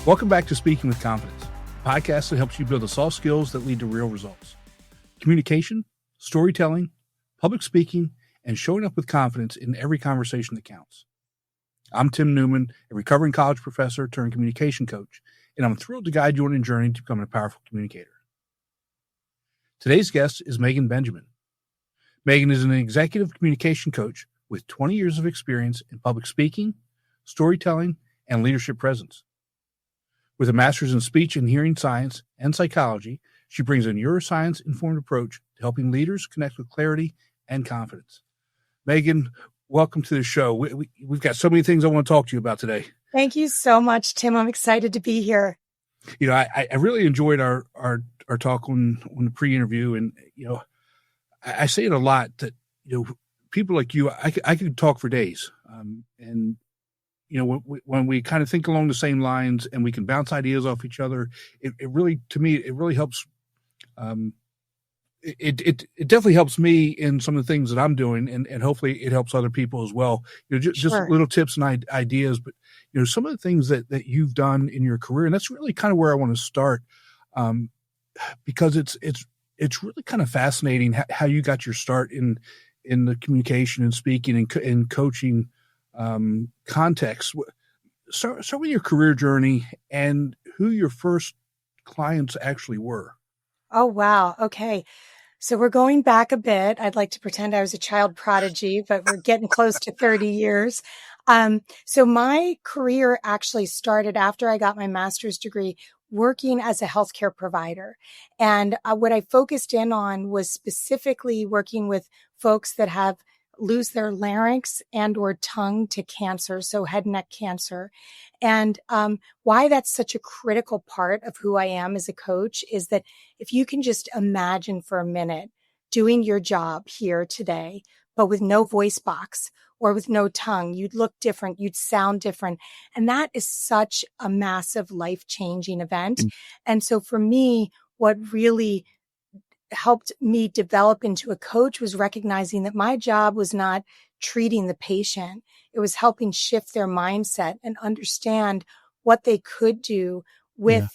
Welcome back to Speaking with Confidence, a podcast that helps you build the soft skills that lead to real results. Communication, storytelling, public speaking, and showing up with confidence in every conversation that counts. I'm Tim Newman, a recovering college professor turned communication coach, and I'm thrilled to guide you on a journey to becoming a powerful communicator. Today's guest is Meaghan Benjamin. Meaghan is an executive communication coach with 20 years of experience in public speaking, storytelling, and leadership presence. With a master's in speech and hearing science and psychology, she brings a neuroscience-informed approach to helping leaders connect with clarity and confidence. Meaghan, welcome to the show. We've got so many things I want to talk to you about today. Thank you so much, Tim. I'm excited to be here. You know, I really enjoyed our talk on the pre-interview, and I say it a lot that people like you, I could talk for days, and when we kind of think along the same lines and we can bounce ideas off each other, it really, to me, it really helps. It definitely helps me in some of the things that I'm doing, and hopefully it helps other people as well. Just Sure. little tips and ideas, but some of the things that you've done in your career, and that's really kind of where I want to start, because it's really kind of fascinating how you got your start in the communication and speaking and coaching context. Start with your career journey and who your first clients actually were. Oh, wow. Okay. So we're going back a bit. I'd like to pretend I was a child prodigy, but we're getting close to 30 years. So my career actually started after I got my master's degree working as a healthcare provider. And what I focused in on was specifically working with folks that lose their larynx and or tongue to cancer, so head and neck cancer. And why that's such a critical part of who I am as a coach is that if you can just imagine for a minute doing your job here today, but with no voice box or with no tongue, you'd look different, you'd sound different. And that is such a massive life-changing event. Mm. And so for me, what really helped me develop into a coach was recognizing that my job was not treating the patient. It was helping shift their mindset and understand what they could do with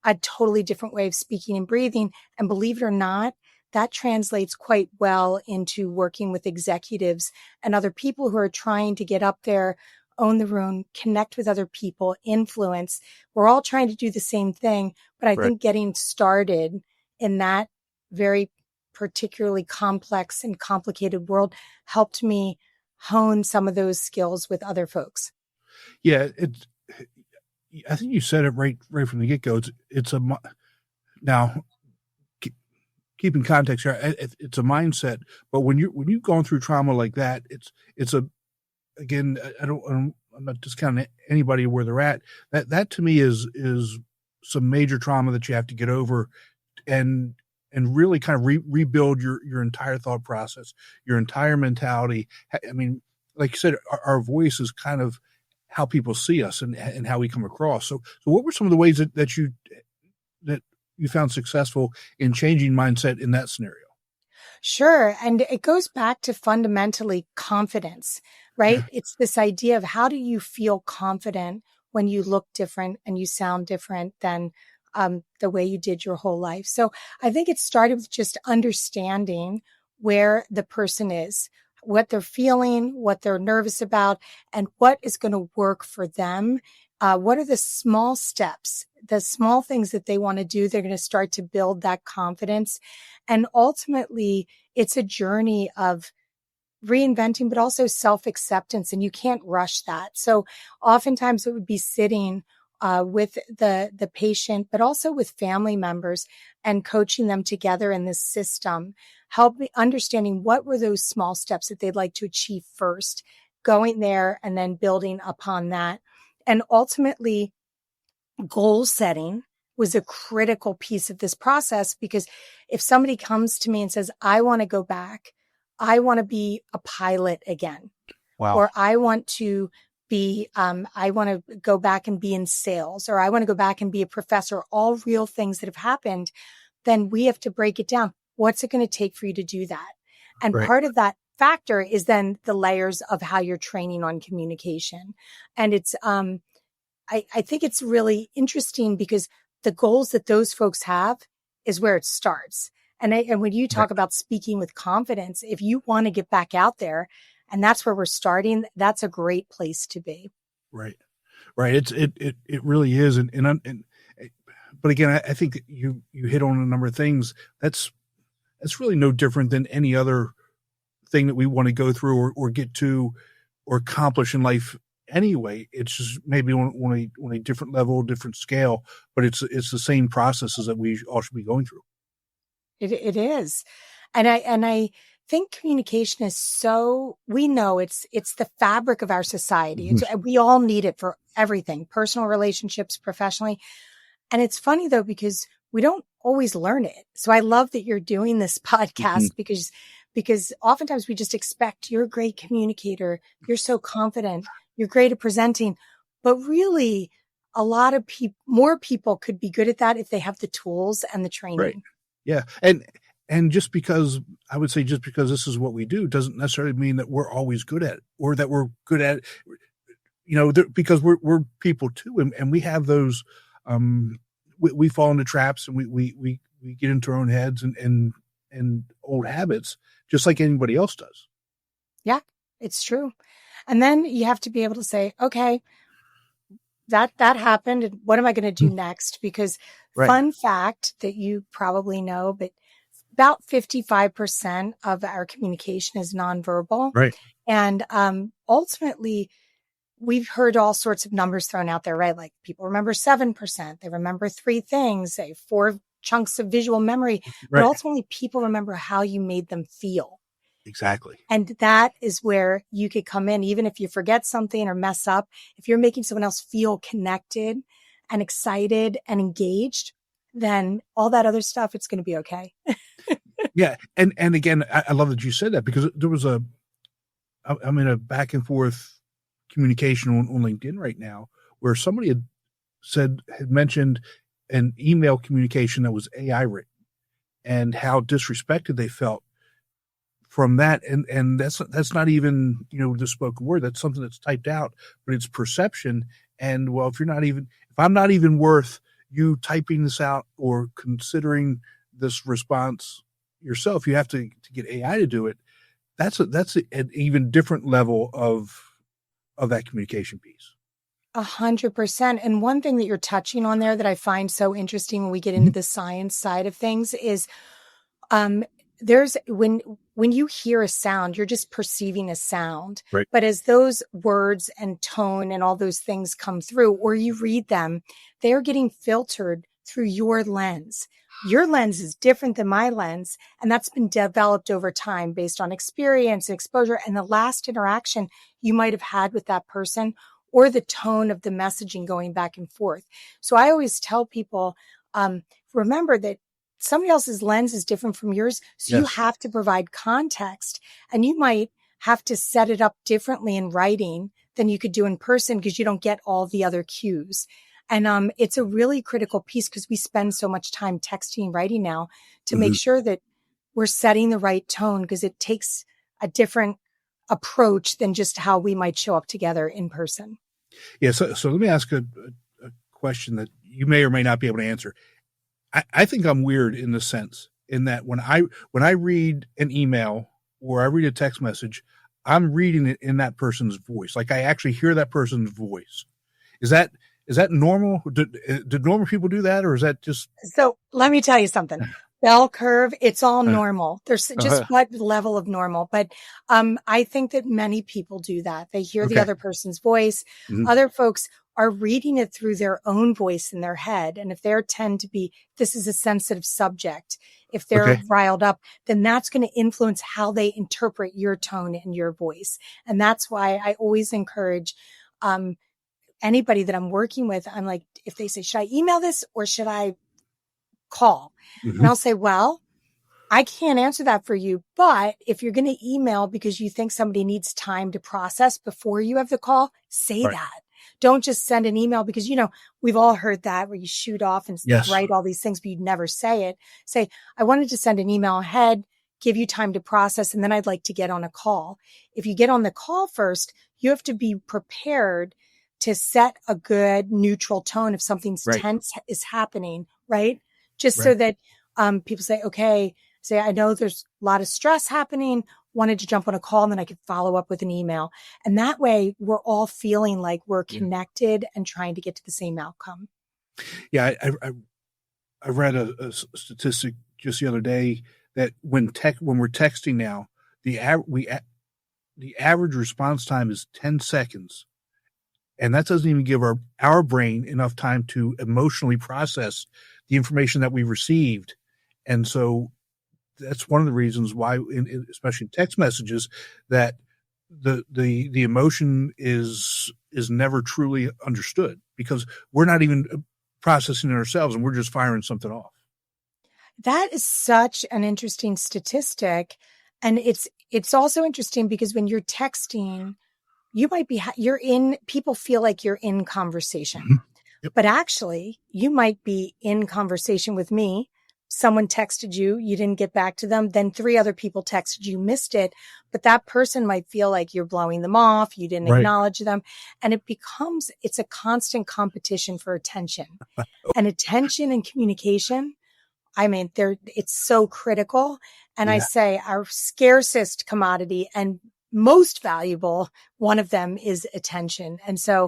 a totally different way of speaking and breathing. And believe it or not, that translates quite well into working with executives and other people who are trying to get up there, own the room, connect with other people, influence. We're all trying to do the same thing, but I think getting started in that very particularly complex and complicated world helped me hone some of those skills with other folks. Yeah, I think you said it right from the get-go. Now keep in context here. It's a mindset, but when you've gone through trauma like that, it's again. I'm not discounting anybody where they're at. That to me is some major trauma that you have to get over, and really kind of rebuild your entire thought process, your entire mentality. I mean, like you said, our voice is kind of how people see us and how we come across. So what were some of the ways that you found successful in changing mindset in that scenario? Sure. And it goes back to fundamentally confidence, right? It's this idea of how do you feel confident when you look different and you sound different than the way you did your whole life. So I think it started with just understanding where the person is, what they're feeling, what they're nervous about, and what is going to work for them. What are the small steps, the small things that they want to do? They're going to start to build that confidence. And ultimately, it's a journey of reinventing, but also self-acceptance. And you can't rush that. So oftentimes it would be sitting with the patient, but also with family members and coaching them together in this system, understanding what were those small steps that they'd like to achieve first, going there and then building upon that. And ultimately, goal setting was a critical piece of this process, because if somebody comes to me and says, I want to go back, I want to be a pilot again, or I want to go back and be in sales, or I want to go back and be a professor, all real things that have happened, then we have to break it down. What's it going to take for you to do that? And part of that factor is then the layers of how you're training on communication. And it's, I think it's really interesting because the goals that those folks have is where it starts. And when you Right. talk about speaking with confidence, if you want to get back out there and that's where we're starting, that's a great place to be. Right. Right. It really is. But again, I think that you hit on a number of things. That's really no different than any other thing that we want to go through or get to or accomplish in life anyway. It's just maybe on a different level, different scale, but it's the same processes that we all should be going through. It is. And I think communication is so, we know it's the fabric of our society. We all need it for everything, personal relationships, professionally. And it's funny though, because we don't always learn it. So I love that you're doing this podcast because oftentimes we just expect you're a great communicator. You're so confident. You're great at presenting, but really a lot of more people could be good at that if they have the tools and the training. Right. Yeah. And just because this is what we do doesn't necessarily mean that we're always good at it or that we're good at it, because we're people too. And we have those, we fall into traps and we get into our own heads and old habits just like anybody else does. Yeah, it's true. And then you have to be able to say, okay, that happened. And what am I going to do next? Because fun fact that you probably know, but about 55% of our communication is nonverbal. Right. And ultimately, we've heard all sorts of numbers thrown out there, right? Like people remember 7%. They remember 3 things, say 4 chunks of visual memory. But ultimately, people remember how you made them feel. Exactly. And that is where you could come in, even if you forget something or mess up. If you're making someone else feel connected and excited and engaged, then all that other stuff, it's going to be okay. Yeah. And again, I love that you said that because there was I'm in a back and forth communication on LinkedIn right now where somebody had mentioned an email communication that was AI written and how disrespected they felt from that. And that's not even, the spoken word. That's something that's typed out, but it's perception. And well, if I'm not even worth you typing this out or considering this response yourself, you have to get AI to do it. That's an even different level of that communication piece. 100%. And one thing that you're touching on there that I find so interesting when we get into the science side of things is, there's when you hear a sound, you're just perceiving a sound. Right. But as those words and tone and all those things come through, or you read them, they are getting filtered through your lens. Your lens is different than my lens. And that's been developed over time based on experience and exposure and the last interaction you might have had with that person or the tone of the messaging going back and forth. So I always tell people, remember that somebody else's lens is different from yours. So you have to provide context, and you might have to set it up differently in writing than you could do in person because you don't get all the other cues. And it's a really critical piece because we spend so much time texting and writing now to make sure that we're setting the right tone, because it takes a different approach than just how we might show up together in person. Yeah. So let me ask a question that you may or may not be able to answer. I think I'm weird in the sense in that when I read an email or I read a text message, I'm reading it in that person's voice. Like I actually hear that person's voice. Is that normal? Did normal people do that, or is that just? So let me tell you something. Bell curve, it's all normal. There's just what level of normal. But I think that many people do that. They hear the other person's voice. Other folks are reading it through their own voice in their head. And if this is a sensitive subject, if they're riled up, then that's going to influence how they interpret your tone and your voice. And that's why I always encourage anybody that I'm working with, I'm like, if they say, should I email this or should I call? And I'll say, well, I can't answer that for you, but if you're going to email because you think somebody needs time to process before you have the call, say that. Don't just send an email because, we've all heard that where you shoot off and write all these things, but you'd never say it. Say, I wanted to send an email ahead, give you time to process, and then I'd like to get on a call. If you get on the call first, you have to be prepared to set a good neutral tone if something's Right. tense is happening, right? Just so Right. that people say, okay, say, I know there's a lot of stress happening, wanted to jump on a call, and then I could follow up with an email. And that way we're all feeling like we're connected and trying to get to the same outcome. Yeah. I read a statistic just the other day that when we're texting now, the average response time is 10 seconds. And that doesn't even give our brain enough time to emotionally process the information that we received. And so that's one of the reasons why, especially in text messages, that the emotion is never truly understood, because we're not even processing it ourselves, and we're just firing something off. That is such an interesting statistic. And it's also interesting because when you're texting, you might be, people feel like you're in conversation, Mm-hmm. Yep. but actually you might be in conversation with me. Someone texted you, you didn't get back to them. Then 3 other people texted you, missed it. But that person might feel like you're blowing them off. You didn't acknowledge them. And it's a constant competition for attention. And attention and communication, I mean, it's so critical. And I say our scarcest commodity and most valuable, one of them is attention. And so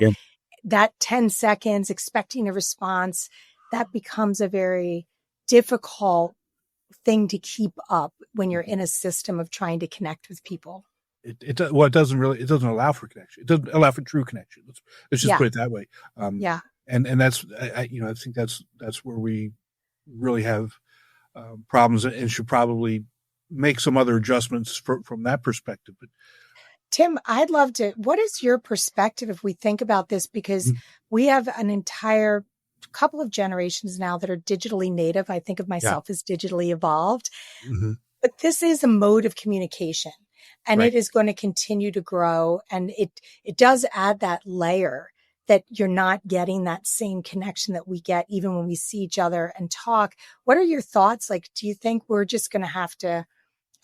that 10 seconds expecting a response, that becomes a very difficult thing to keep up when you're in a system of trying to connect with people. It doesn't allow for connection. It doesn't allow for true connection. Let's just put it that way. And that's, I think that's where we really have problems, and should probably make some other adjustments from that perspective. But Tim, I'd love to, what is your perspective if we think about this? Because we have an entire couple of generations now that are digitally native. I think of myself as digitally evolved, but this is a mode of communication, and it is going to continue to grow. And it does add that layer that you're not getting that same connection that we get even when we see each other and talk. What are your thoughts? Like, do you think we're just going to have to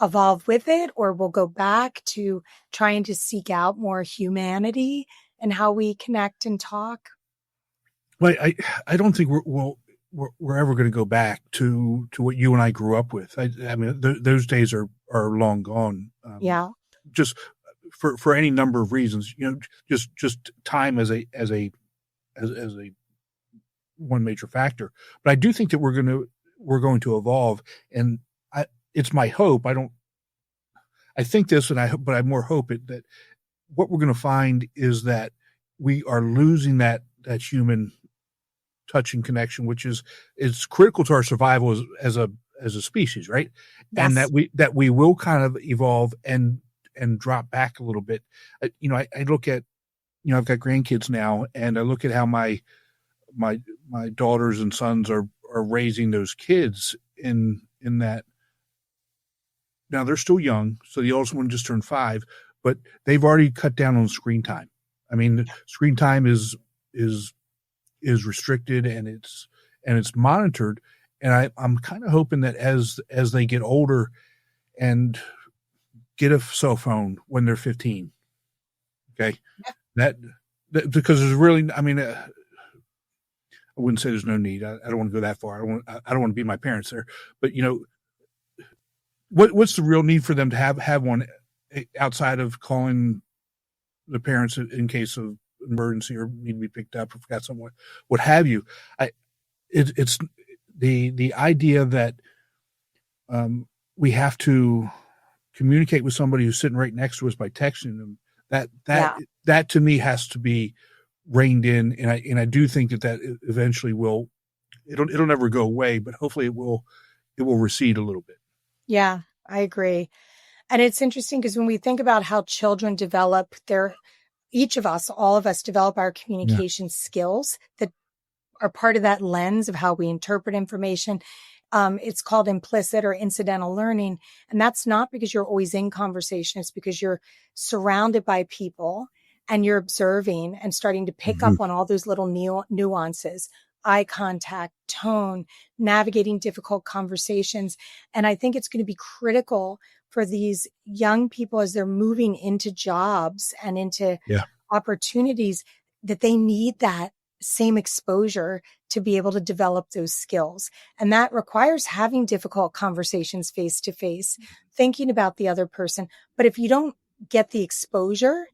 evolve with it, or we'll go back to trying to seek out more humanity and how we connect and talk? Well, I don't think we're ever going to go back to what you and I grew up with. I mean, those days are long gone. Just for any number of reasons, just time as a one major factor. But I do think that we're going to evolve, and it's my hope. I think this, but I more hope it, that what we're going to find is that we are losing that human touch and connection, which is critical to our survival as a species, right? Yes. And that we will kind of evolve and drop back a little bit. I look at, I've got grandkids now, and I look at how my daughters and sons are raising those kids in that. Now they're still young, so the oldest one just turned 5, but they've already cut down on screen time. I mean, screen time is restricted, and it's monitored. And I'm kind of hoping that as they get older and get a cell phone when they're 15, okay, that because there's really, I mean, I wouldn't say there's no need. I don't want to go that far. I don't want to be my parents there, but what's the real need for them to have one outside of calling the parents in case of emergency or need to be picked up or forgot someone, what have you? It's the idea that we have to communicate with somebody who's sitting right next to us by texting them. That to me has to be reined in, and I do think that eventually will. It'll never go away, but hopefully it will recede a little bit. Yeah, I agree. And it's interesting because when we think about how children develop each of us, all of us develop our communication skills that are part of that lens of how we interpret information. It's called implicit or incidental learning. And that's not because you're always in conversation. It's because you're surrounded by people and you're observing and starting to pick up on all those little nuances, eye contact, tone, navigating difficult conversations. And I think it's going to be critical for these young people as they're moving into jobs and into opportunities. that they need that same exposure to be able to develop those skills. And that requires having difficult conversations face to face, thinking about the other person. But if you don't get the exposure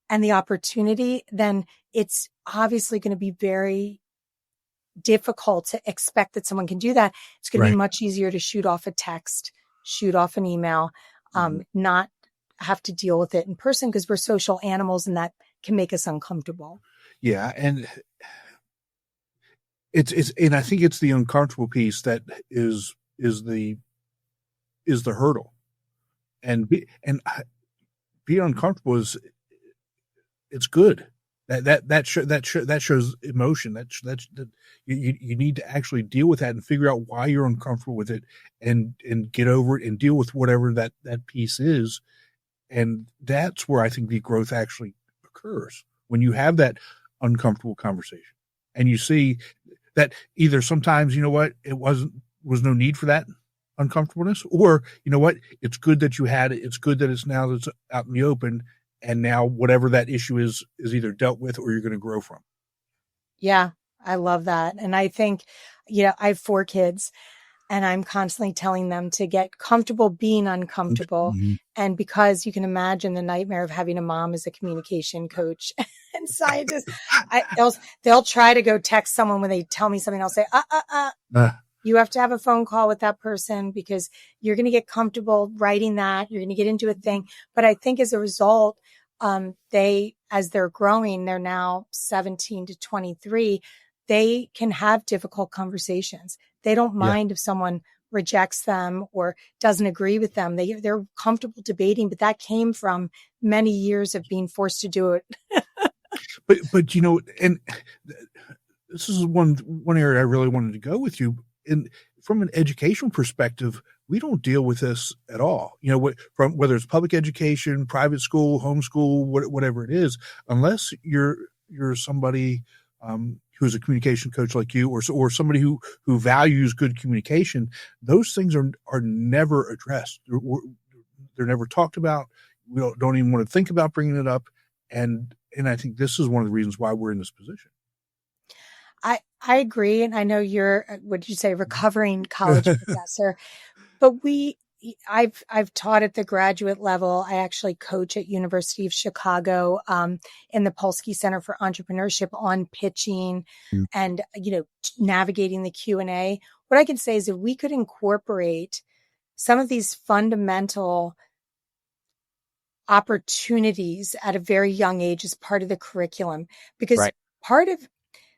and the opportunity, then it's obviously going to be very difficult to expect that someone can do that. It's going to be much easier to shoot off a text, shoot off an email, not have to deal with it in person because we're social animals and that can make us uncomfortable. Yeah. And and I think it's the uncomfortable piece that is the hurdle, and being uncomfortable it's good. That shows emotion. That you need to actually deal with that and figure out why you're uncomfortable with it, and get over it and deal with whatever that piece is. And that's where I think the growth actually occurs, when you have that uncomfortable conversation and you see that either sometimes, it was no need for that uncomfortableness, or, it's good that you had it. It's good that it's now that's out in the open. And now whatever that issue is either dealt with or you're going to grow from. Yeah, I love that. And I think, I have 4 kids and I'm constantly telling them to get comfortable being uncomfortable. Mm-hmm. And because you can imagine the nightmare of having a mom as a communication coach and scientist, they'll try to go text someone when they tell me something. I'll say, you have to have a phone call with that person because you're going to get comfortable writing that. You're going to get into a thing. But I think as a result, as they're growing, they're now 17 to 23, they can have difficult conversations. They don't mind if someone rejects them or doesn't agree with them. They're comfortable debating, but that came from many years of being forced to do it. but and this is one area I really wanted to go with you. And from an educational perspective, we don't deal with this at all. From whether it's public education, private school, homeschool, whatever it is, unless you're somebody who's a communication coach like you, or somebody who values good communication, those things are never addressed. They're never talked about. We don't even want to think about bringing it up. And I think this is one of the reasons why we're in this position. I agree. And I know you're, what did you say, recovering college professor, but I've taught at the graduate level. I actually coach at University of Chicago, in the Polsky Center for Entrepreneurship on pitching and, navigating the Q&A. What I can say is if we could incorporate some of these fundamental opportunities at a very young age as part of the curriculum, because part of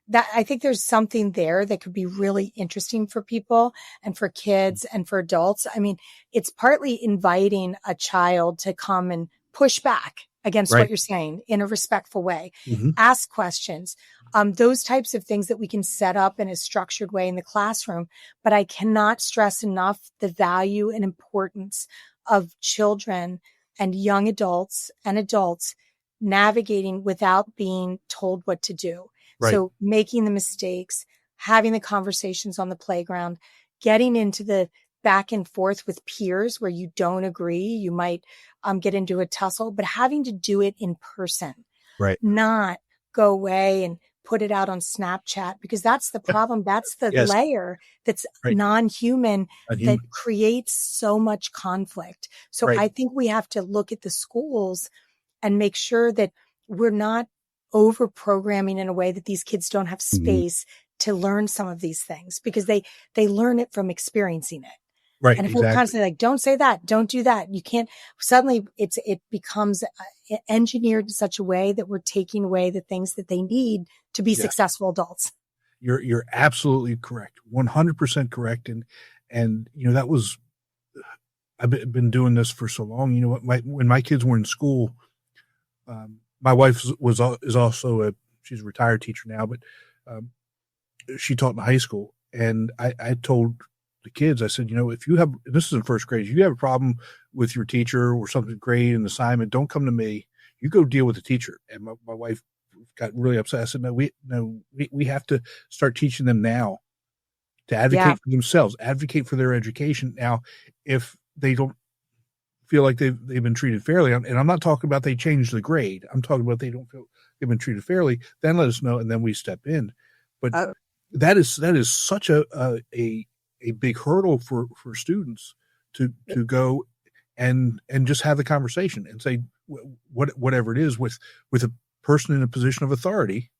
that, I think there's something there that could be really interesting for people and for kids and for adults. I mean, it's partly inviting a child to come and push back against what you're saying in a respectful way, ask questions, those types of things that we can set up in a structured way in the classroom. But I cannot stress enough the value and importance of children and young adults and adults navigating without being told what to do. So making the mistakes, having the conversations on the playground, getting into the back and forth with peers where you don't agree, you might get into a tussle, but having to do it in person, not go away and put it out on Snapchat, because that's the problem. That's the layer that's non-human that creates so much conflict. So I think we have to look at the schools and make sure that we're not over programming in a way that these kids don't have space to learn some of these things, because they learn it from experiencing it. And if we're constantly like, don't say that, don't do that, you can't, suddenly it becomes engineered in such a way that we're taking away the things that they need to be successful adults. You're absolutely correct. 100% correct. And, that was, I've been doing this for so long. When my kids were in school, my wife is also she's a retired teacher now, but she taught in high school. And I told the kids, I said, if you have, this is in first grade, if you have a problem with your teacher or something grade and assignment, don't come to me. You go deal with the teacher. And my wife got really upset. I said, we have to start teaching them now to advocate for themselves, advocate for their education. Now, if they don't feel like they've been treated fairly, and I'm not talking about they changed the grade. I'm talking about they don't feel they've been treated fairly. Then let us know, and then we step in. But that is such a big hurdle for students to go and just have the conversation and say whatever it is with a person in a position of authority.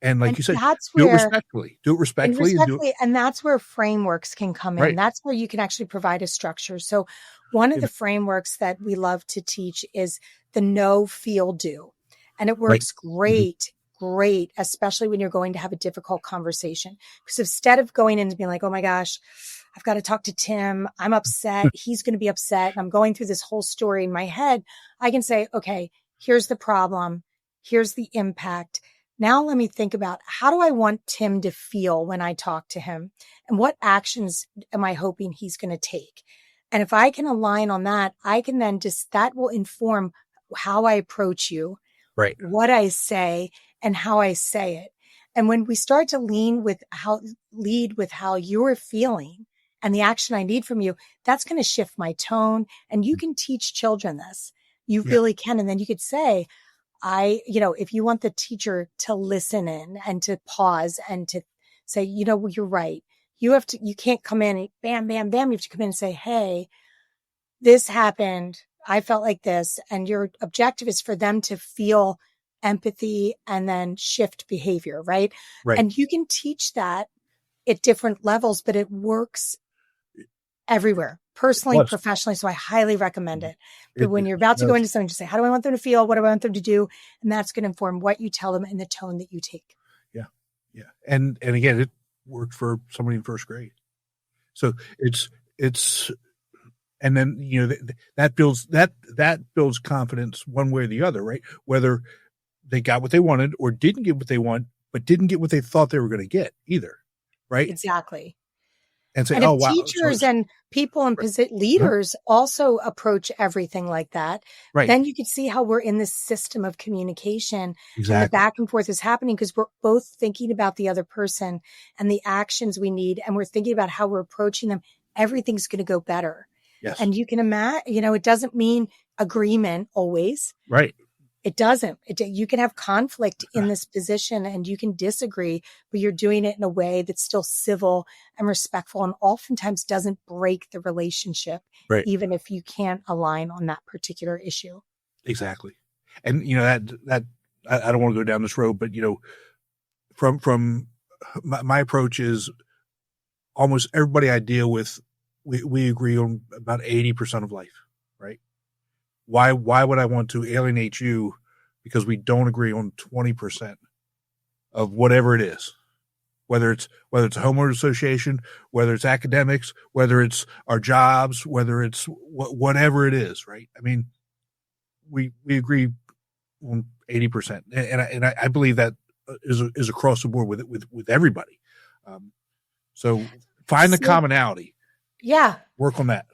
And like you said, do it respectfully. And that's where frameworks can come in. Right. That's where you can actually provide a structure. So one of the frameworks that we love to teach is the know, feel, do. And it works great, especially when you're going to have a difficult conversation. Because instead of going in and being like, oh my gosh, I've got to talk to Tim. I'm upset. He's going to be upset. And I'm going through this whole story in my head. I can say, okay, here's the problem. Here's the impact. Now let me think about, how do I want Tim to feel when I talk to him? And what actions am I hoping he's going to take? And if I can align on that, I can then that will inform how I approach you, right? What I say and how I say it. And when we start to lead with how you're feeling and the action I need from you, that's going to shift my tone. And you can teach children this. You really can. And then you could say, if you want the teacher to listen in and to pause and to say, you're right. You can't come in and bam, bam, bam. You have to come in and say, hey, this happened. I felt like this. And your objective is for them to feel empathy and then shift behavior, right? And you can teach that at different levels, but it works everywhere, personally, professionally. So I highly recommend it. But when you're about to go into something, just say, how do I want them to feel? What do I want them to do? And that's going to inform what you tell them and the tone that you take. Yeah. Yeah. And again, it worked for somebody in first grade. So it's, and then, that builds confidence one way or the other, right? Whether they got what they wanted or didn't get what they want, but didn't get what they thought they were going to get either. Right. Exactly. And say, and if teachers and people and leaders also approach everything like that, then you can see how we're in this system of communication and the back and forth is happening because we're both thinking about the other person and the actions we need. And we're thinking about how we're approaching them. Everything's going to go better. Yes. And you can imagine, it doesn't mean agreement always. Right. It doesn't. You can have conflict in this position and you can disagree, but you're doing it in a way that's still civil and respectful and oftentimes doesn't break the relationship, even if you can't align on that particular issue. Exactly. And, that I don't want to go down this road, but, from my approach is almost everybody I deal with, we agree on about 80% of life, right? Why would I want to alienate you because we don't agree on 20% of whatever it is? Whether it's a homeowner association, whether it's academics, whether it's our jobs, whether it's whatever it is, right? I mean, we agree on 80%, and I believe that is across the board with everybody. So find the commonality. Yeah, work on that.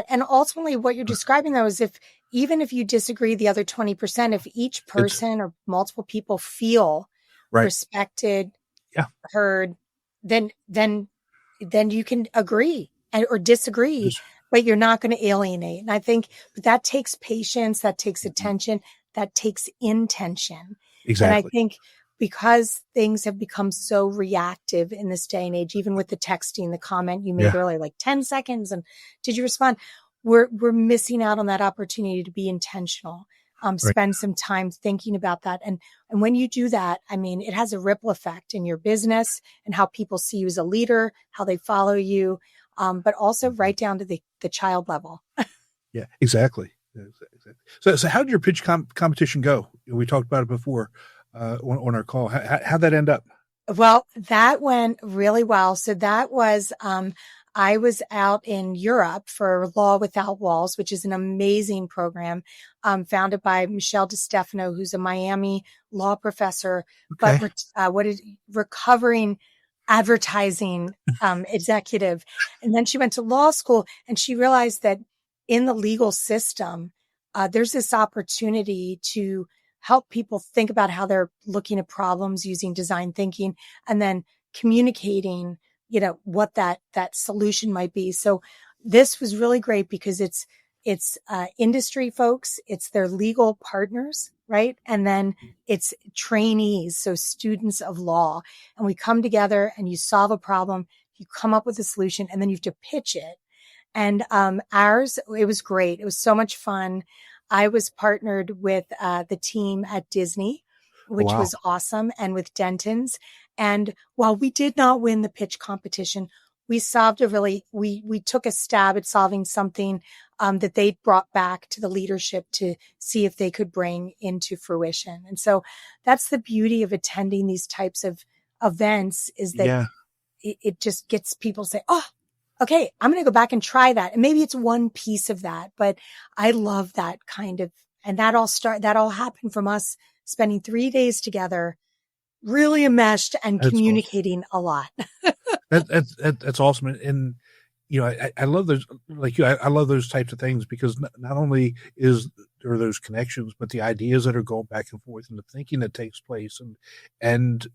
And ultimately what you're describing though is even if you disagree the other 20%, if each person or multiple people feel respected, heard, then you can agree or disagree, but you're not going to alienate. And I think that takes patience, that takes attention, that takes intention. Exactly. And I think because things have become so reactive in this day and age, even with the texting, the comment you made earlier, like 10 seconds. And did you respond? We're missing out on that opportunity to be intentional, spend some time thinking about that. And when you do that, I mean, it has a ripple effect in your business and how people see you as a leader, how they follow you, but also right down to the child level. Yeah, exactly. So how did your pitch competition go? We talked about it before. On our call, how'd that end up? Well, that went really well. So that was, I was out in Europe for Law Without Walls, which is an amazing program, founded by Michelle DeStefano, who's a Miami law professor, but recovering advertising, executive. And then she went to law school and she realized that in the legal system, there's this opportunity to help people think about how they're looking at problems using design thinking and then communicating, what that solution might be. So this was really great because it's industry folks, it's their legal partners, right? And then it's trainees, so students of law. And we come together and you solve a problem, you come up with a solution, and then you have to pitch it. And ours, it was great. It was so much fun. I was partnered with the team at Disney, Oh, which wow. was awesome, and with Denton's. And while we did not win the pitch competition, we solved we took a stab at solving something that they brought back to the leadership to see if they could bring into fruition. And so that's the beauty of attending these types of events, is that Yeah. it just gets people to say, oh, okay, I'm going to go back and try that. And maybe it's one piece of that, but I love that kind of, and that all happened from us spending 3 days together, really enmeshed and That's awesome. communicating a lot. That's awesome. And, I love those, like you, I love those types of things because not only is there those connections, but the ideas that are going back and forth and the thinking that takes place and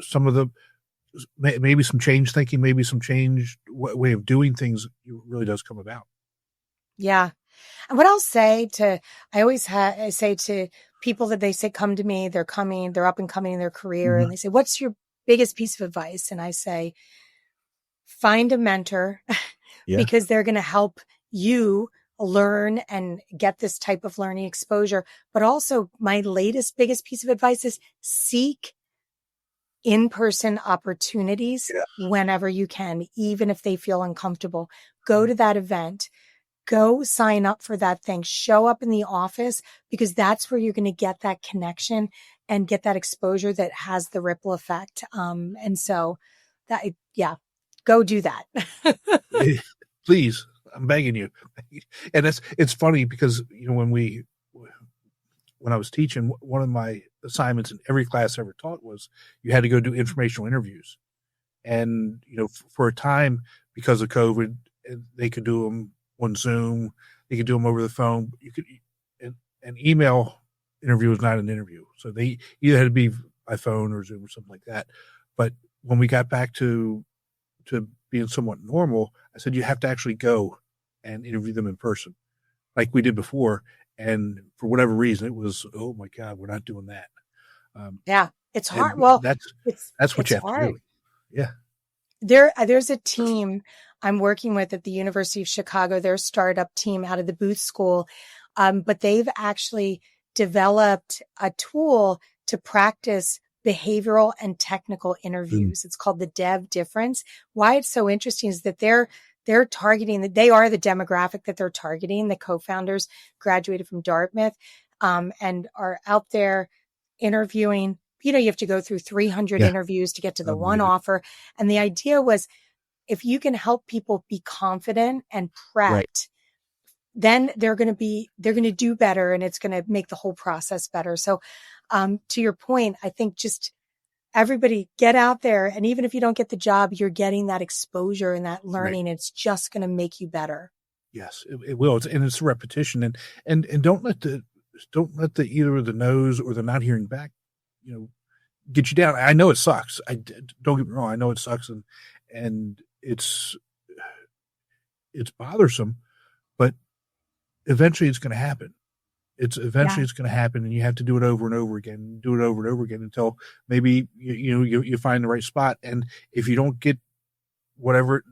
some of the, maybe some change thinking, maybe some change way of doing things really does come about. Yeah. And what I'll say I always I say to people that they say, come to me, they're up and coming in their career. Mm-hmm. And they say, what's your biggest piece of advice? And I say, find a mentor because they're going to help you learn and get this type of learning exposure. But also my biggest piece of advice is seek in-person opportunities whenever you can, even if they feel uncomfortable. Go to that event. Go sign up for that thing. Show up in the office, because that's where you're going to get that connection and get that exposure that has the ripple effect. And so go do that. Please, I'm begging you. And it's funny because, when I was teaching, one of my assignments in every class I ever taught was you had to go do informational interviews. And, for a time, because of COVID, they could do them on Zoom, they could do them over the phone. An email interview was not an interview. So they either had to be by phone or Zoom or something like that. But when we got back to being somewhat normal, I said, you have to actually go and interview them in person like we did before. And for whatever reason, it was, oh my God, we're not doing that. Yeah, it's hard. Well, that's what you have hard. to do. Yeah. There's a team I'm working with at the University of Chicago. They're a startup team out of the Booth School. But they've actually developed a tool to practice behavioral and technical interviews. It's called the Dev Difference. Why it's so interesting is that they're targeting that they are the demographic that they're targeting. The co-founders graduated from Dartmouth, and are out there interviewing. You have to go through 300 interviews to get to the one offer. And the idea was, if you can help people be confident and prepped, then they're going to do better, and it's going to make the whole process better. So, to your point, I think just everybody get out there. And even if you don't get the job, you're getting that exposure and that learning. It's just going to make you better. Yes, it will. It's a repetition, and don't let the either the no's or the not hearing back, get you down. I know it sucks. Don't get me wrong. I know it sucks, and it's bothersome, but eventually it's going to happen. It's going to happen, and you have to do it over and over again, until maybe you find the right spot. And if you don't get whatever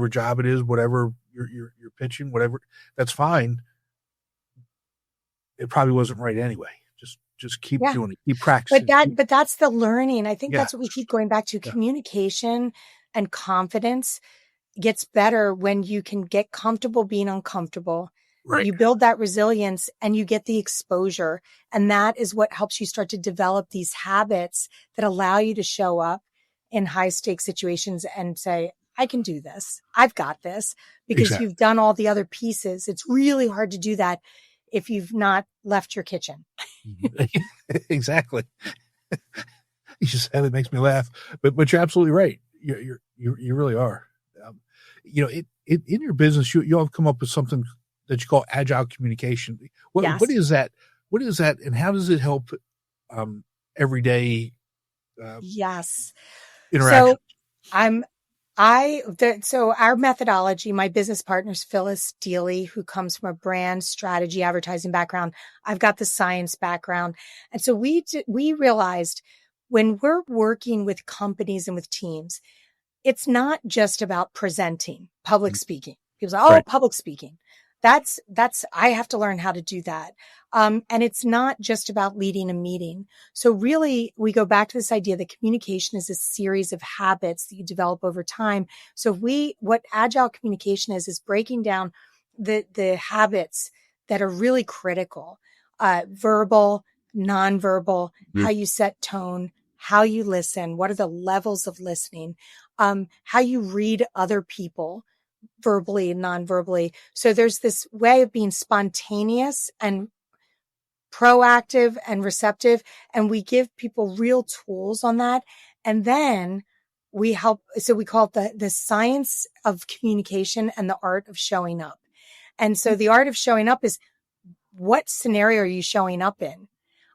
job it is, whatever you're pitching, whatever, that's fine. It probably wasn't right anyway. Just keep doing it, keep practicing. But that's the learning. I think that's what we keep going back to. Communication and confidence gets better when you can get comfortable being uncomfortable. Right. You build that resilience and you get the exposure. And that is what helps you start to develop these habits that allow you to show up in high stakes situations and say, I can do this. I've got this, because you've done all the other pieces. It's really hard to do that if you've not left your kitchen. Exactly. You just said it makes me laugh, but you're absolutely right. You really are. In your business, you'll have come up with something that you call agile communication. What is that? What is that, and how does it help everyday yes interaction? So So our methodology, my business partner's Phyllis Deely, who comes from a brand strategy advertising background. I've got the science background. And so we realized when we're working with companies and with teams, it's not just about presenting, public speaking. People say, oh, Right. public speaking. I have to learn how to do that. And it's not just about leading a meeting. So really we go back to this idea that communication is a series of habits that you develop over time. So what agile communication is breaking down the habits that are really critical, verbal, nonverbal, how you set tone, how you listen, what are the levels of listening, how you read other people verbally and non-verbally. So there's this way of being spontaneous and proactive and receptive. And we give people real tools on that. And then we help. So we call it the science of communication and the art of showing up. And so the art of showing up is, what scenario are you showing up in?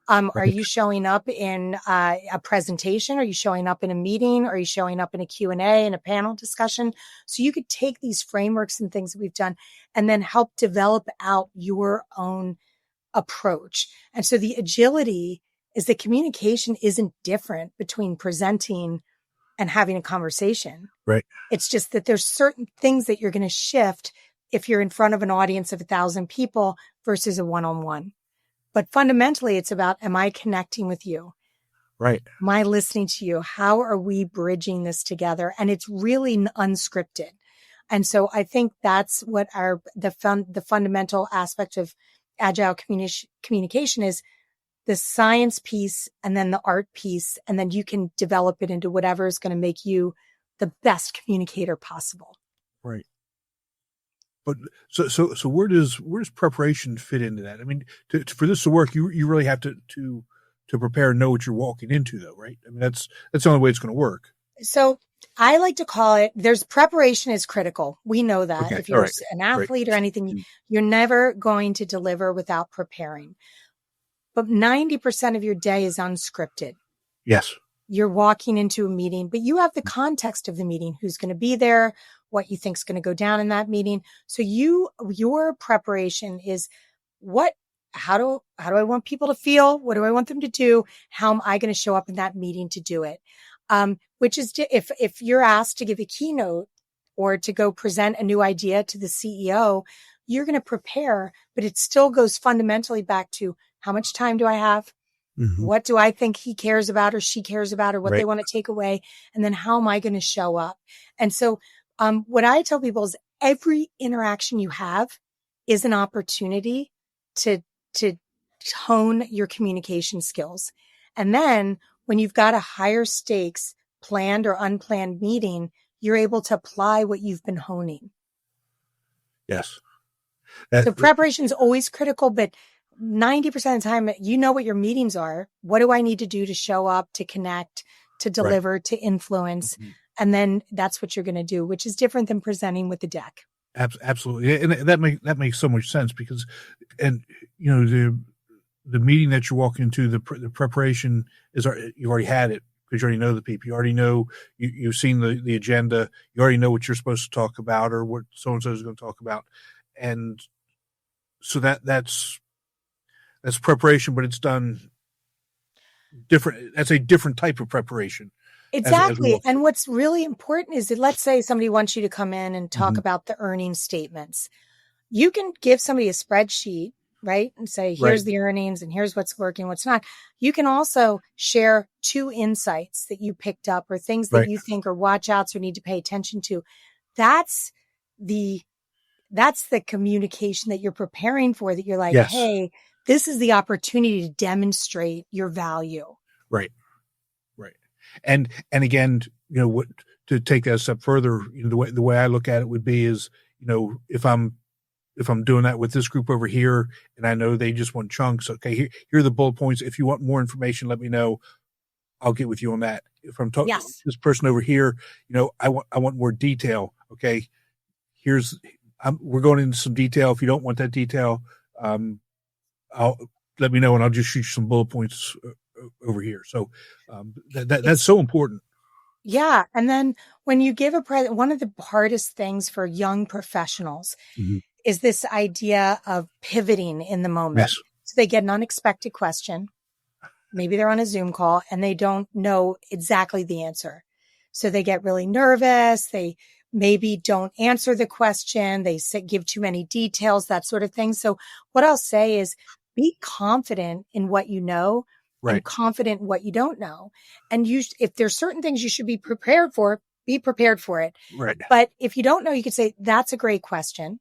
Are Right. you showing up in a presentation? Are you showing up in a meeting? Are you showing up in a Q&A and a panel discussion? So you could take these frameworks and things that we've done and then help develop out your own approach. And so the agility is that communication isn't different between presenting and having a conversation. Right. It's just that there's certain things that you're going to shift if you're in front of an audience of 1,000 people versus a one-on-one. But fundamentally, it's about, am I connecting with you? Right. Am I listening to you? How are we bridging this together? And it's really unscripted. And so I think that's what the fundamental aspect of agile communication is, the science piece and then the art piece. And then you can develop it into whatever is going to make you the best communicator possible. Right. But so where does preparation fit into that? I mean, for this to work, you really have to prepare and know what you're walking into, though, right? I mean, that's the only way it's going to work. So I like to call it, there's preparation is critical. We know that. Okay. If you're All right. an Right. athlete or anything, you're never going to deliver without preparing. But 90% of your day is unscripted. Yes. You're walking into a meeting, but you have the context of the meeting, who's going to be there, what you think is going to go down in that meeting. So your preparation is, how do I want people to feel? What do I want them to do? How am I going to show up in that meeting to do it? Which is, if you're asked to give a keynote or to go present a new idea to the CEO, you're going to prepare, but it still goes fundamentally back to, how much time do I have? Mm-hmm. What do I think he cares about or she cares about, or what Right. they want to take away? And then how am I going to show up? And so, what I tell people is, every interaction you have is an opportunity to hone your communication skills. And then when you've got a higher stakes planned or unplanned meeting, you're able to apply what you've been honing. Yes. So preparation is always critical, but 90% of the time, you know what your meetings are. What do I need to do to show up, to connect, to deliver, to influence? Mm-hmm. And then that's what you're going to do, which is different than presenting with the deck. Absolutely. And that makes so much sense, because, and you know, the meeting that you're walking into, the preparation is, you already had it, because you already know the people. You already know, you've seen the agenda. You already know what you're supposed to talk about, or what so-and-so is going to talk about. And so that's preparation, but it's done different. That's a different type of preparation. Exactly. And what's really important is that, let's say somebody wants you to come in and talk about the earnings statements. You can give somebody a spreadsheet, right? And say, here's the earnings and here's what's working, what's not. You can also share 2 insights that you picked up, or things that you think are watch outs or need to pay attention to. That's the communication that you're preparing for, that you're like, hey, this is the opportunity to demonstrate your value. Right. And again, you know, what, to take that a step further, you know, the way I look at it would be is, you know, if I'm doing that with this group over here, and I know they just want chunks, okay, here are the bullet points. If you want more information, let me know. I'll get with you on that. If I'm talking this person over here, you know, I want more detail. Okay, we're going into some detail. If you don't want that detail, let me know, and I'll just shoot you some bullet points over here. So that's so important. Yeah. And then when you give one of the hardest things for young professionals Mhm. is this idea of pivoting in the moment. Yes. So they get an unexpected question. Maybe they're on a Zoom call and they don't know exactly the answer. So they get really nervous. They maybe don't answer the question. They give too many details, that sort of thing. So what I'll say is be confident in what you know and Right. confident in what you don't know. And if there's certain things you should be prepared for, be prepared for it. Right. But if you don't know, you could say, that's a great question.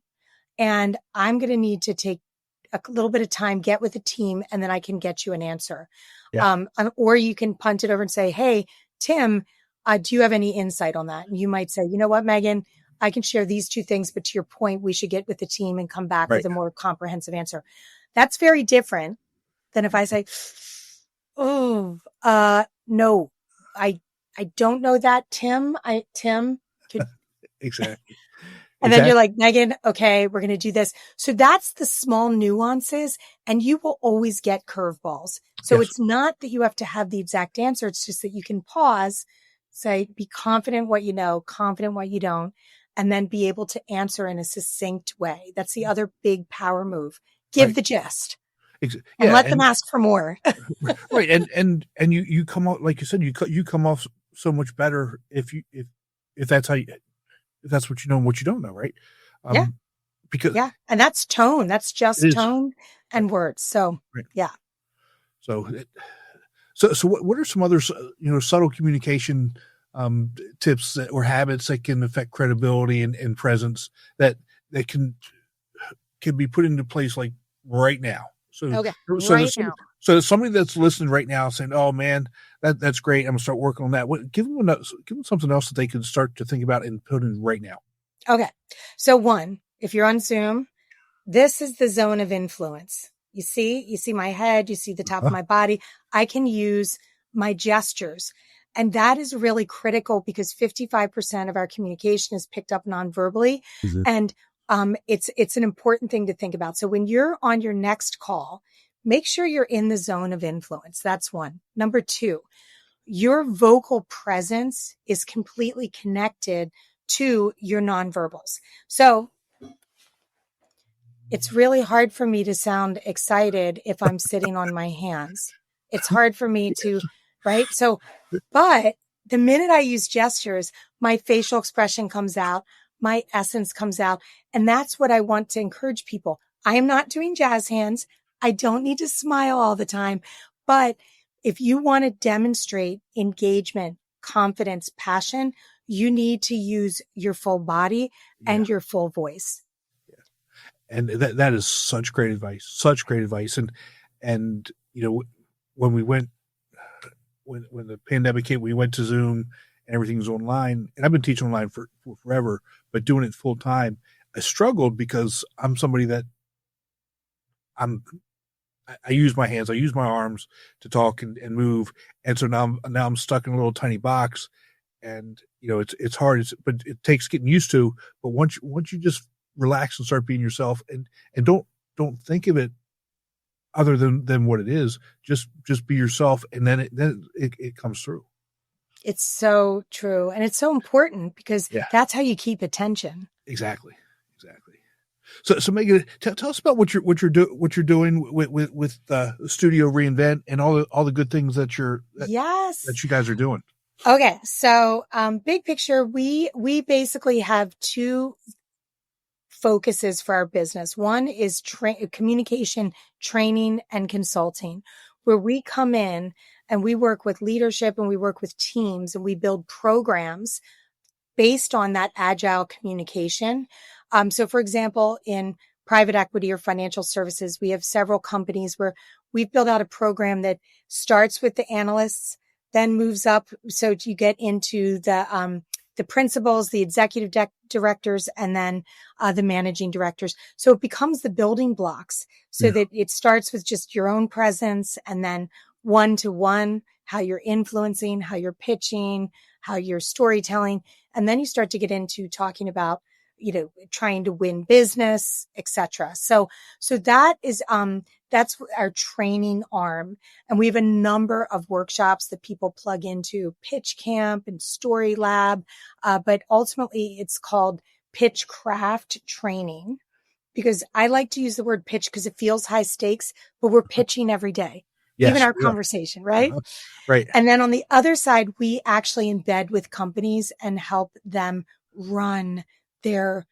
And I'm going to need to take a little bit of time, get with the team, and then I can get you an answer. Yeah. Or you can punt it over and say, hey, Tim, do you have any insight on that? And you might say, you know what, Meaghan, I can share these two things, but to your point, we should get with the team and come back Right. with a more comprehensive answer. That's very different than if I say, oh, no, I, I don't know that, Tim. Tim could, Exactly. and then you're Exactly. like, Meaghan, okay, we're going to do this. So that's the small nuances, and you will always get curveballs. So Yes. it's not that you have to have the exact answer. It's just that you can pause, say, be confident what you know, confident what you don't, and then be able to answer in a succinct way. That's the other big power move. Give Right. the gist and Yeah. let them ask for more. Right. And you come out, like you said, you come off so much better if that's how you, if that's what you know and what you don't know. Right. Yeah. Because Yeah. And that's tone. That's it just is. tone Right. and words. So Right. yeah. So, so what are some other, subtle communication tips or habits that can affect credibility and presence that can be put into place like right now? So, Okay. so Right there's now. so there's somebody that's listening right now saying, "Oh man, that's great. I'm gonna start working on that." Give them something else that they can start to think about and put in right now. Okay. So one, if you're on Zoom, this is the zone of influence. You see my head, you see the top of Huh? my body. I can use my gestures. And that is really critical because 55% of our communication is picked up non-verbally. Mhm. And it's an important thing to think about. So when you're on your next call, make sure you're in the zone of influence. That's one. Number two, your vocal presence is completely connected to your nonverbals. So it's really hard for me to sound excited if I'm sitting on my hands. It's hard for me to, right? So, but the minute I use gestures, my facial expression comes out, my essence comes out. And that's what I want to encourage people. I am not doing jazz hands. I don't need to smile all the time. But if you want to demonstrate engagement, confidence, passion, you need to use your full body Yeah. and your full voice. And that is such great advice. And when we went, when the pandemic hit, we went to Zoom and everything was online, and I've been teaching online for forever, but doing it full time, I struggled because I'm somebody that I'm, I use my hands, I use my arms to talk and move. And so now I'm stuck in a little tiny box, and it's hard, but it takes getting used to. But once you just relax and start being yourself, and don't think of it other than what it is, just be yourself, and then it comes through. It's so true. And it's so important because Yeah, that's how you keep attention. exactly. So Meaghan, tell us about what you're doing with Studio Reinvent and all the good things Yes. that you guys are doing. Okay. So, big picture, we basically have two focuses for our business. One is communication, training, and consulting, where we come in and we work with leadership and we work with teams and we build programs based on that agile communication. So for example, in private equity or financial services, we have several companies where we've built out a program that starts with the analysts, then moves up. So you get into the principals, the executive directors, and then the managing directors. So it becomes the building blocks so Yeah, that it starts with just your own presence and then one to one, how you're influencing, how you're pitching, how you're storytelling. And then you start to get into talking about, trying to win business, etc. So that is, that's our training arm. And we have a number of workshops that people plug into Pitch Camp and Story Lab. But ultimately it's called Pitch Craft Training, because I like to use the word pitch because it feels high stakes, but we're pitching every day, even Yes, our we are. conversation, right? Right. And then on the other side, we actually embed with companies and help them run their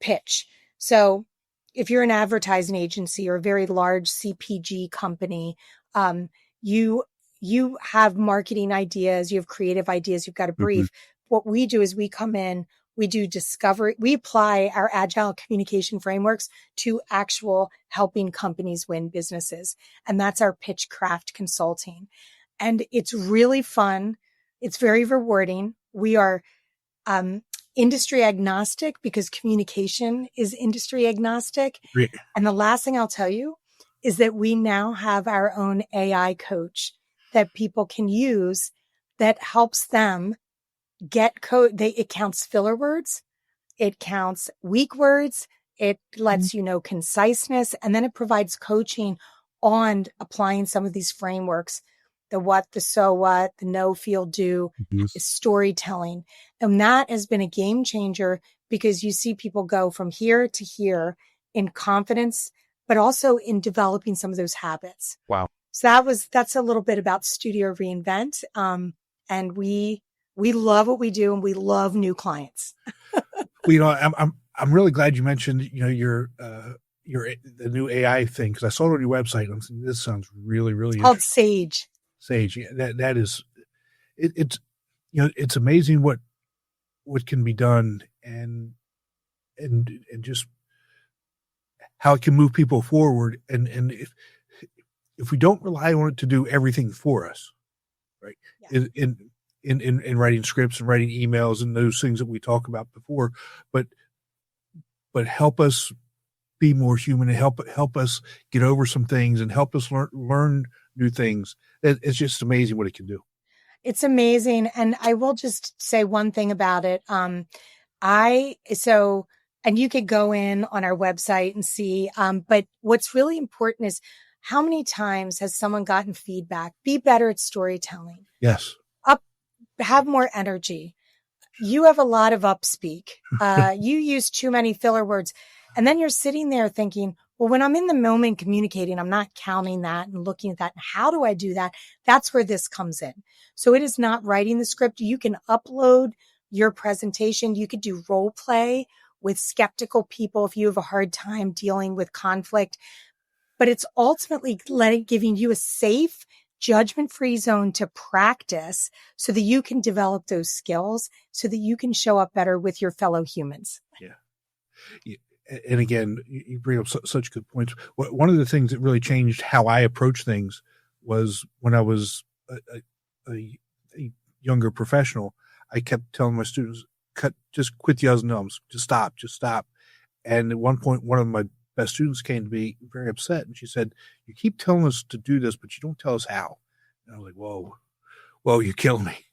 pitch. So if you're an advertising agency or a very large CPG company, you have marketing ideas, you have creative ideas, you've got a brief. What we do is we come in, we do discovery, we apply our agile communication frameworks to actual helping companies win businesses. And that's our pitch craft consulting. And it's really fun. It's very rewarding. We are industry agnostic because communication is industry agnostic. Right. And the last thing I'll tell you is that we now have our own AI coach that people can use that helps them get code. It counts filler words. It counts weak words. It lets you know conciseness. And then it provides coaching on applying some of these frameworks, the what, the so what, the know, feel, do, is storytelling. And that has been a game changer because you see people go from here to here in confidence, but also in developing some of those habits. Wow. So that's a little bit about Studio Reinvent. And we love what we do and we love new clients. Well, I'm really glad you mentioned, your the new AI thing, because I saw it on your website and I'm saying, this sounds really, really It's called Sage. Sage. Yeah, that is, it's amazing what can be done and just how it can move people forward. And if we don't rely on it to do everything for us, right? Yeah. In writing scripts and writing emails and those things that we talked about before, but help us be more human and help us get over some things and help us learn new things. It's just amazing what it can do. It's amazing. And I will just say one thing about it. And you could go in on our website and see, but what's really important is how many times has someone gotten feedback? Be better at storytelling. Yes. Have more energy. You have a lot of upspeak. You use too many filler words. And then you're sitting there thinking, well, when I'm in the moment communicating, I'm not counting that and looking at that. And how do I do that? That's where this comes in. So it is not writing the script. You can upload your presentation. You could do role play with skeptical people if you have a hard time dealing with conflict. But it's ultimately giving you a safe, judgment-free zone to practice so that you can develop those skills so that you can show up better with your fellow humans. Yeah. And again, you bring up such good points. One of the things that really changed how I approach things was when I was a younger professional, I kept telling my students, just quit the uhs and ums, just stop. And at one point, one of my best students came to me very upset, and she said, "You keep telling us to do this, but you don't tell us how." And I was like, "Whoa, you kill me."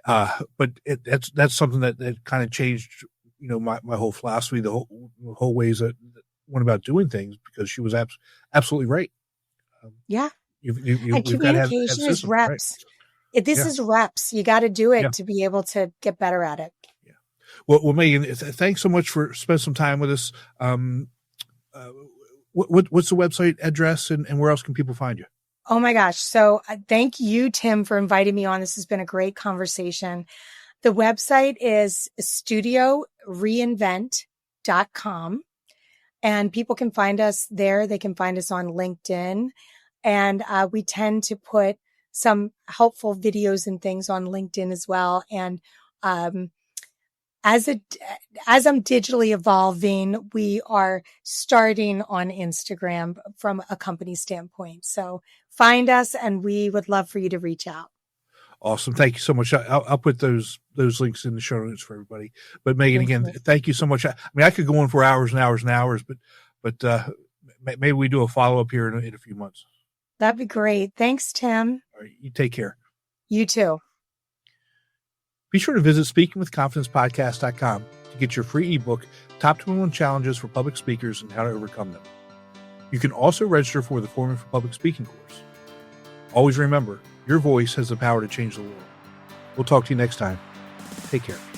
But that's something that kind of changed, my whole philosophy, the whole ways that went about doing things, because she was absolutely right. Yeah. And communication is reps. Right? This is reps. You got to do it to be able to get better at it. Yeah. Well, Meaghan, thanks so much for spending some time with us. What's the website address and where else can people find you? Oh my gosh. So thank you, Tim, for inviting me on. This has been a great conversation. The website is studioreinvent.com, and people can find us there. They can find us on LinkedIn, and we tend to put some helpful videos and things on LinkedIn as well. And as I'm digitally evolving, we are starting on Instagram from a company standpoint. So find us, and we would love for you to reach out. Awesome. Thank you so much. I'll put those links in the show notes for everybody. But Meaghan, again, thank you so much. I mean, I could go on for hours and hours and hours, but maybe we do a follow-up here in a few months. That'd be great. Thanks, Tim. All right. You take care. You too. Be sure to visit speakingwithconfidencepodcast.com to get your free ebook, Top 21 Challenges for Public Speakers and How to Overcome Them. You can also register for the Foreman for Public Speaking course. Always remember, your voice has the power to change the world. We'll talk to you next time. Take care.